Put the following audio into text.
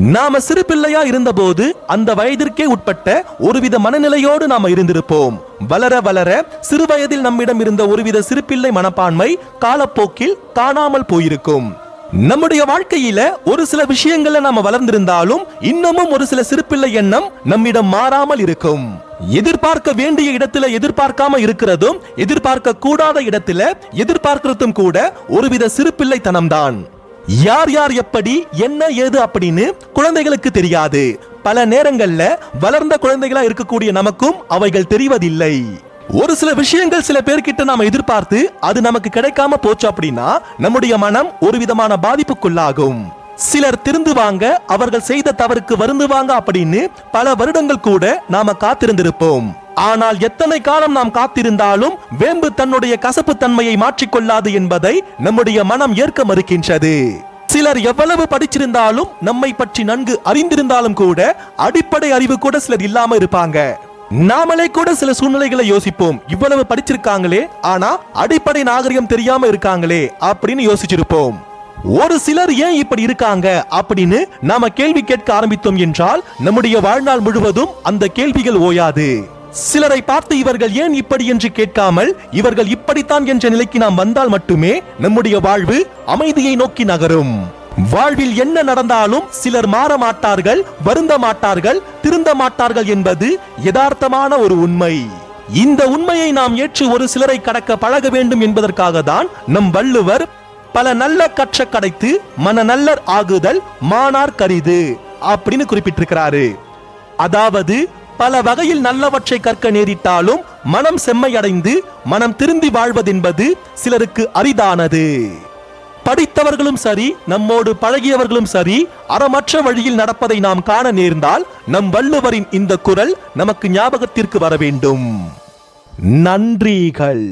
நாம சிறு பிள்ளையா இருந்தபோது அந்த வயதிற்கே உட்பட்ட ஒருவித மனநிலையோடு நாம இருந்திருப்போம். வளர வளர சிறு வயதில் நம்மிடம் இருந்த ஒருவித சிறுபிள்ளை மனப்பான்மை காலப்போக்கில் காணாமல் போயிருக்கும். நம்முடைய வாழ்க்கையில ஒரு சில விஷயங்கள்ல நாம வளர்ந்திருந்தாலும் இன்னமும் ஒரு சில சிறுபிள்ளை எண்ணம் நம்மிடம் மாறாமல் இருக்கும். எதிர்பார்க்க வேண்டிய இடத்துல எதிர்பார்க்காம இருக்கிறதும், எதிர்பார்க்க கூடாத இடத்துல எதிர்பார்க்கிறதும் கூட ஒருவித சிறுபிள்ளைத்தனம் தான். யார் யார் எப்படி என்ன ஏது அப்படின்னு குழந்தைகளுக்கு தெரியாது. பல நேரங்கள்ல வளர்ந்த குழந்தைகளா இருக்கக்கூடிய நமக்கும் அவைகள் தெரிவதில்லை. ஒரு சில விஷயங்கள் சில பேர்கிட்ட நாம எதிர்பார்த்து அது நமக்கு கிடைக்காம போச்சு அப்படின்னா நம்முடைய மனம் ஒரு விதமான பாதிப்புக்குள்ளாகும். சிலர் திருந்துவாங்க, அவர்கள் செய்த தவறுக்கு வருந்துவாங்க அப்படின்னு பல வருடங்கள் கூட நாம காத்திருந்திருப்போம். ஆனால் எத்தனை காலம் நாம் காத்திருந்தாலும் வேம்பு தன்னுடைய கசப்பு தன்மையை மாற்றிக்கொள்ளாது என்பதை நம்முடைய மனம் ஏற்க மறுக்கின்றது. சிலர் எவ்வளவு படிச்சிருந்தாலும், நம்மை பற்றி நன்கு அறிந்திருந்தாலும் கூட அடிப்படை அறிவு கூட சிலர் இல்லாம இருப்பாங்க. நாமளே கூட சில சூழ்நிலைகளை யோசிப்போம், இவ்வளவு படிச்சிருக்காங்களே ஆனா அடிப்படை நாகரிகம் தெரியாம இருக்காங்களே அப்படின்னு யோசிச்சிருப்போம். ஒரு சிலர் ஏன் இப்படி இருக்காங்க அப்படின்னு நாம கேள்வி கேட்க ஆரம்பித்தோம் என்றால் நம்முடைய வாழ்நாள் முழுவதும் அந்த கேள்விகள் ஓயாது. சிலரை பார்த்து இவர்கள் ஏன் இப்படி என்று கேட்காமல் இவர்கள் இப்படித்தான் என்ற நிலைக்கு நாம் வந்தால் மட்டுமே நம்முடைய வாழ்வு அமைதியை நோக்கி நகரும். வாழ்வில் என்ன நடந்தாலும் சிலர் மாற மாட்டார்கள், வருந்த மாட்டார்கள், திருந்த மாட்டார்கள் என்பது யதார்த்தமான ஒரு உண்மை. இந்த உண்மையை நாம் ஏற்று ஒரு சிலரை கடக்க பழக வேண்டும் என்பதற்காக தான் நம் வள்ளுவர் பல நல்ல கற்ற கடைத்து மன நல்லர் ஆகுதல் மானார் கரிது அப்படின்னு குறிப்பிட்டிருக்கிறாரு. அதாவது பல வகையில் நல்லவற்றை கற்க நேரிட்டாலும் மனம் செம்மையடைந்து மனம் திருந்தி வாழ்வதென்பது சிலருக்கு அரிதானது. படித்தவர்களும் சரி, நம்மோடு பழகியவர்களும் சரி, அறமற்ற வழியில் நடப்பதை நாம் காண நேர்ந்தால் நம் வள்ளுவரின் இந்த குரல் நமக்கு ஞாபகத்திற்கு வர வேண்டும். நன்றிகள்.